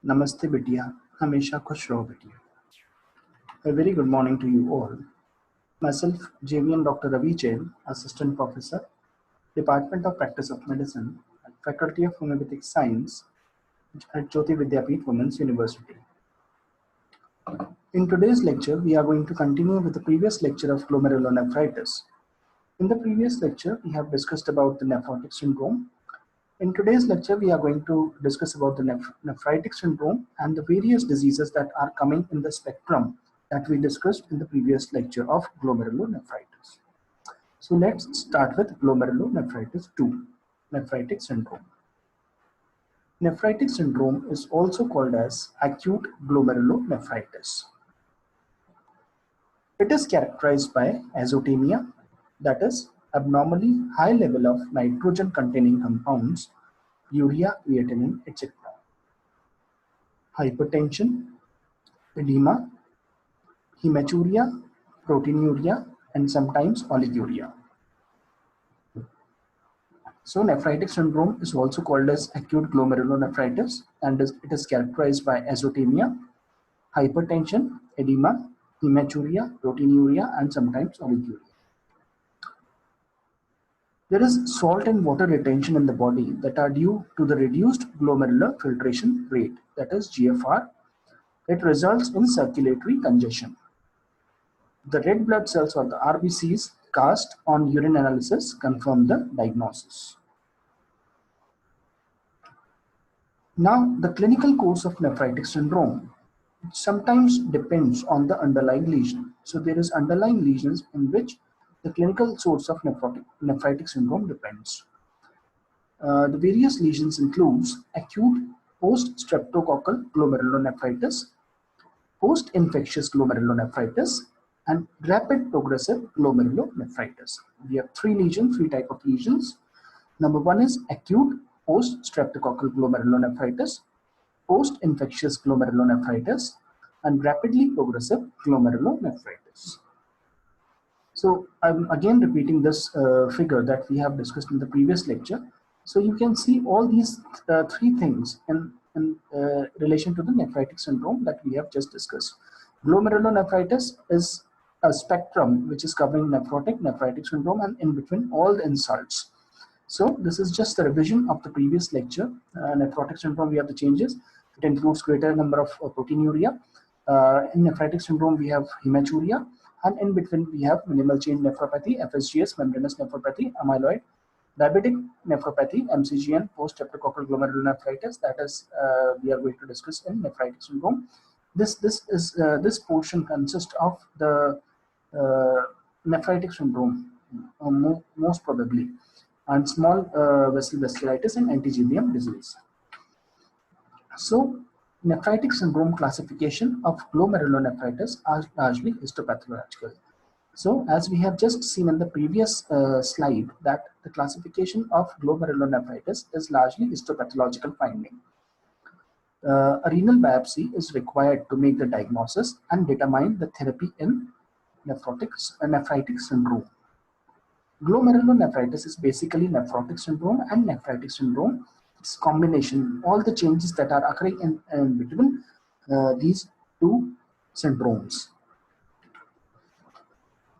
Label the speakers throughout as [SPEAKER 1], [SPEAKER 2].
[SPEAKER 1] Namaste बिटिया, हमेशा खुश रहो बिटिया. A very good morning to you all. Myself, JVN Dr. Ravi Jain, Assistant Professor, Department of Practice of Medicine, at Faculty of Homeopathic Science at Jyoti Vidyapeeth Women's University. In today's lecture, we are going to continue with the previous lecture of glomerulonephritis. In the previous lecture, we have discussed about the nephrotic syndrome. In today's lecture, we are going to discuss about the nephritic syndrome and the various diseases that are coming in the spectrum that we discussed in the previous lecture of glomerulonephritis. So let's start with glomerulonephritis 2, nephritic syndrome. Nephritic syndrome is also called as acute glomerulonephritis. It is characterized by azotemia, that is, abnormally high level of nitrogen containing compounds, urea, creatinine, etc. Hypertension, edema, hematuria, proteinuria, and sometimes oliguria. So nephritic syndrome is also called as acute glomerulonephritis, and it is characterized by azotemia, hypertension, edema, hematuria, proteinuria, and sometimes oliguria. There is salt and water retention in the body that are due to the reduced glomerular filtration rate, that is GFR. It results in circulatory congestion. The red blood cells or the RBCs cast on urine analysis confirm the diagnosis. Now, the clinical course of nephritic syndrome sometimes depends on the underlying lesion. So there is underlying lesions in which the clinical source of nephritic syndrome depends. The various lesions includes acute post-streptococcal glomerulonephritis, post-infectious glomerulonephritis, and rapid progressive glomerulonephritis. We have three types of lesions. Number one is acute post-streptococcal glomerulonephritis, post-infectious glomerulonephritis, and rapidly progressive glomerulonephritis. So I'm again repeating this figure that we have discussed in the previous lecture. So you can see all these three things in relation to the nephritic syndrome that we have just discussed. Glomerulonephritis is a spectrum which is covering nephritic syndrome, and in between all the insults. So this is just a revision of the previous lecture. Nephrotic syndrome, we have the changes. It includes greater number of proteinuria. In nephritic syndrome, we have hematuria, and in between we have minimal change nephropathy, FSGS, membranous nephropathy, amyloid, diabetic nephropathy, MCGN, post-streptococcal glomerulonephritis. That is, we are going to discuss in nephritic syndrome. This portion consists of the nephritic syndrome, most probably, and small vessel vasculitis and anti-GBM disease. So, nephritic syndrome classification of glomerulonephritis are largely histopathological. So, as we have just seen in the previous slide, that the classification of glomerulonephritis is largely histopathological finding. A renal biopsy is required to make the diagnosis and determine the therapy in nephritic syndrome. Glomerulonephritis is basically nephrotic syndrome and nephritic syndrome. It's combination, all the changes that are occurring in between these two syndromes.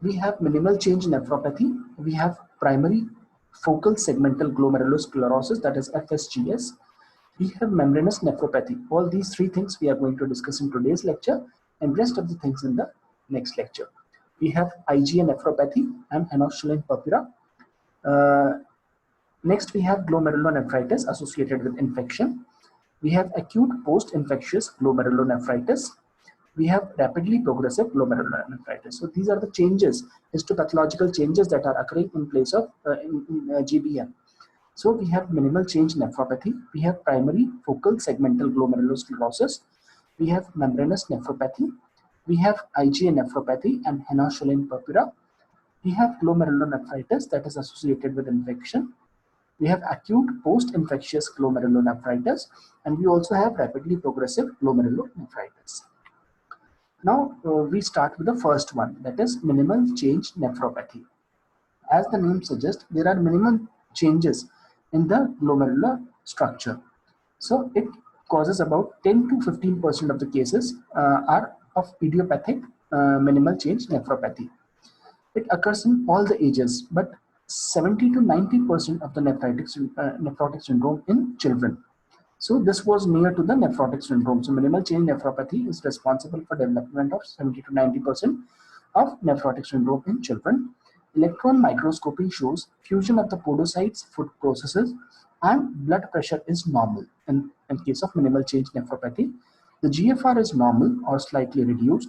[SPEAKER 1] We have minimal change nephropathy. We have primary focal segmental glomerulosclerosis, that is FSGS. We have membranous nephropathy. All these three things we are going to discuss in today's lecture, and rest of the things in the next lecture. We have IgA nephropathy and Henoch-Schönlein purpura. Next, we have glomerulonephritis associated with infection. We have acute post-infectious glomerulonephritis. We have rapidly progressive glomerulonephritis. So these are the changes, histopathological changes that are occurring in place of GBM. So we have minimal change nephropathy. We have primary focal segmental glomerulosclerosis. We have membranous nephropathy. We have IgA nephropathy and Henoch-Schönlein purpura. We have glomerulonephritis that is associated with infection. We have acute post-infectious glomerulonephritis, and we also have rapidly progressive glomerulonephritis. Now we start with the first one, that is minimal change nephropathy. As the name suggests, there are minimal changes in the glomerular structure. So it causes about 10 to 15% of the cases are of idiopathic minimal change nephropathy. It occurs in all the ages, but 70 to 90% of the nephrotic syndrome in children. So this was near to the nephrotic syndrome. So minimal change nephropathy is responsible for development of 70 to 90% of nephrotic syndrome in children. Electron microscopy shows fusion of the podocytes, foot processes, and blood pressure is normal. In case of minimal change nephropathy, the GFR is normal or slightly reduced.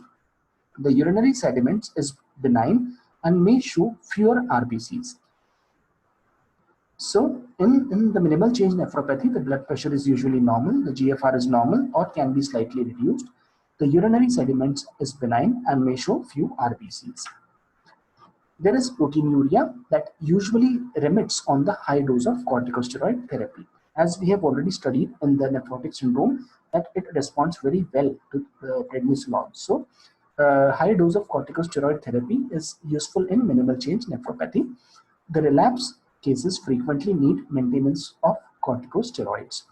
[SPEAKER 1] The urinary sediments is benign and may show fewer RBCs. So in the minimal change nephropathy, the blood pressure is usually normal, the GFR is normal or can be slightly reduced. The urinary sediments is benign and may show few RBCs. There is proteinuria that usually remits on the high dose of corticosteroid therapy. As we have already studied in the nephrotic syndrome, that it responds very well to prednisolone. So high dose of corticosteroid therapy is useful in minimal change nephropathy. The relapse cases frequently need maintenance of corticosteroids.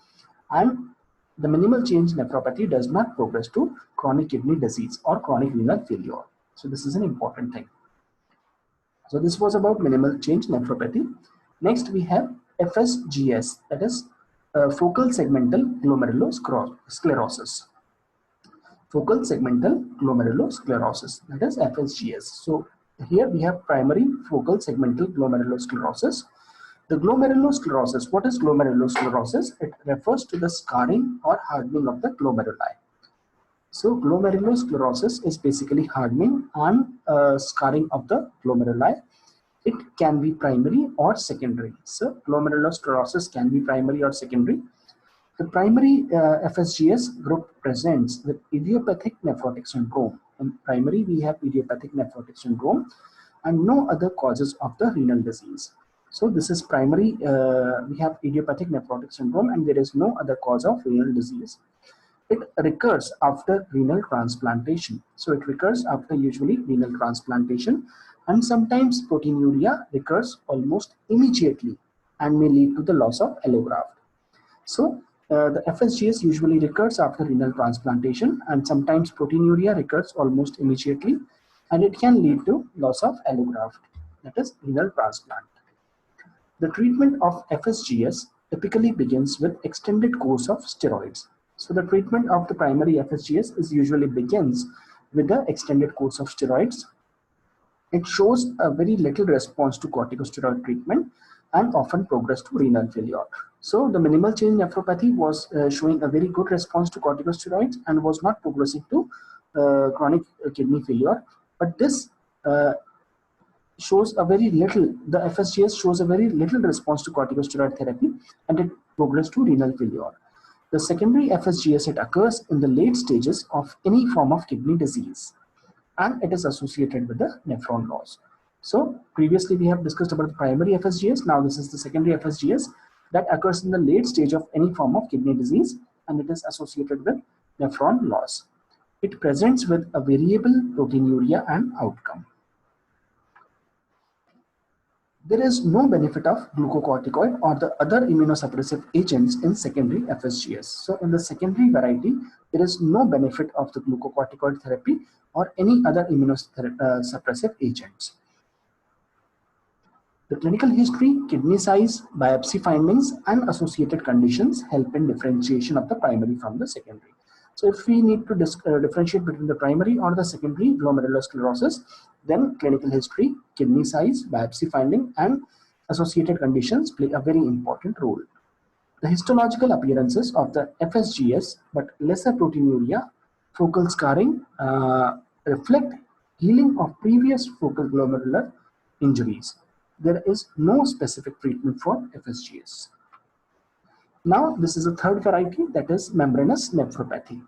[SPEAKER 1] And the minimal change nephropathy does not progress to chronic kidney disease or chronic renal failure. So this is an important thing. So this was about minimal change nephropathy. Next we have FSGS, that is focal segmental glomerulosclerosis. Focal segmental glomerulosclerosis, that is FSGS. So here we have primary focal segmental glomerulosclerosis. The glomerulosclerosis, what is glomerulosclerosis? It refers to the scarring or hardening of the glomeruli. So glomerulosclerosis is basically hardening and scarring of the glomeruli. It can be primary or secondary. So glomerulosclerosis can be primary or secondary. The primary FSGS group presents with idiopathic nephrotic syndrome. In primary, we have idiopathic nephrotic syndrome and no other causes of the renal disease. So this is primary, we have idiopathic nephrotic syndrome and there is no other cause of renal disease. It recurs after renal transplantation. So it recurs after usually renal transplantation, and sometimes proteinuria recurs almost immediately and may lead to the loss of allograft. So the FSGS usually recurs after renal transplantation, and sometimes proteinuria recurs almost immediately and it can lead to loss of allograft, that is renal transplant. The treatment of FSGS typically begins with extended course of steroids. So the treatment of the primary FSGS is usually begins with the extended course of steroids. It shows a very little response to corticosteroid treatment and often progress to renal failure. So the minimal change nephropathy was showing a very good response to corticosteroids and was not progressing to chronic kidney failure. But this shows a very little, the FSGS shows a very little response to corticosteroid therapy and it progressed to renal failure. The secondary FSGS, it occurs in the late stages of any form of kidney disease and it is associated with the nephron loss. So previously we have discussed about the primary FSGS. Now this is the secondary FSGS that occurs in the late stage of any form of kidney disease and it is associated with nephron loss. It presents with a variable proteinuria and outcome. There is no benefit of glucocorticoid or the other immunosuppressive agents in secondary FSGS. So in the secondary variety, there is no benefit of the glucocorticoid therapy or any other immunosuppressive agents. The clinical history, kidney size, biopsy findings, and associated conditions help in differentiation of the primary from the secondary. So if we need to differentiate between the primary or the secondary glomerulosclerosis, then clinical history, kidney size, biopsy finding, and associated conditions play a very important role. The histological appearances of the FSGS, but lesser proteinuria, focal scarring, reflect healing of previous focal glomerular injuries. There is no specific treatment for FSGS. Now, this is a third variety, that is membranous nephropathy.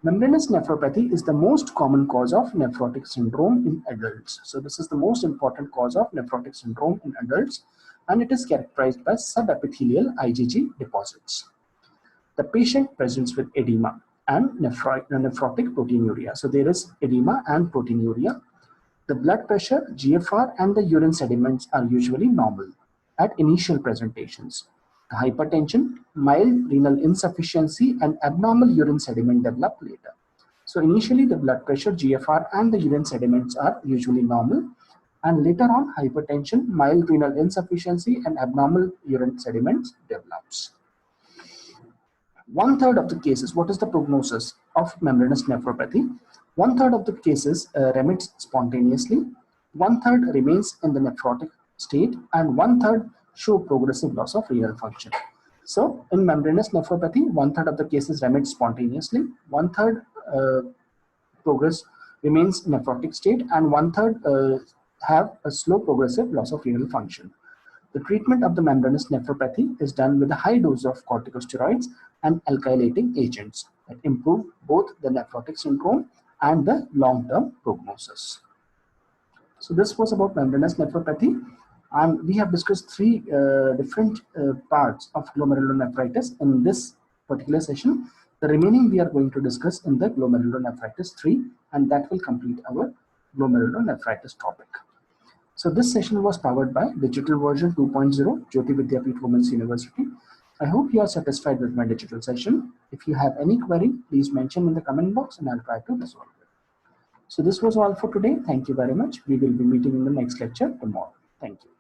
[SPEAKER 1] Membranous nephropathy is the most common cause of nephrotic syndrome in adults. So this is the most important cause of nephrotic syndrome in adults, and it is characterized by subepithelial IgG deposits. The patient presents with edema and nephrotic proteinuria. So there is edema and proteinuria. The blood pressure, GFR, and the urine sediments are usually normal at initial presentations. hypertension, mild renal insufficiency, and abnormal urine sediment develop later. So initially the blood pressure, GFR, and the urine sediments are usually normal, and later on hypertension, mild renal insufficiency, and abnormal urine sediments develops. One third of the cases, what is the prognosis of membranous nephropathy? One third of the cases remits spontaneously, one third remains in the nephrotic state, and one third show progressive loss of renal function. So in membranous nephropathy, one third of the cases remit spontaneously, one third progress remains nephrotic state, and one third have a slow progressive loss of renal function. The treatment of the membranous nephropathy is done with a high dose of corticosteroids and alkylating agents that improve both the nephrotic syndrome and the long-term prognosis. So this was about membranous nephropathy, and we have discussed three different parts of glomerulonephritis in this particular session. The remaining we are going to discuss in the glomerulonephritis 3, and that will complete our glomerulonephritis topic. So this session was powered by Digital Version 2.0, Jyoti Vidyapeeth Women's University. I hope you are satisfied with my digital session. If you have any query, please mention in the comment box and I'll try to resolve it. So this was all for today. Thank you very much. We will be meeting in the next lecture tomorrow. Thank you.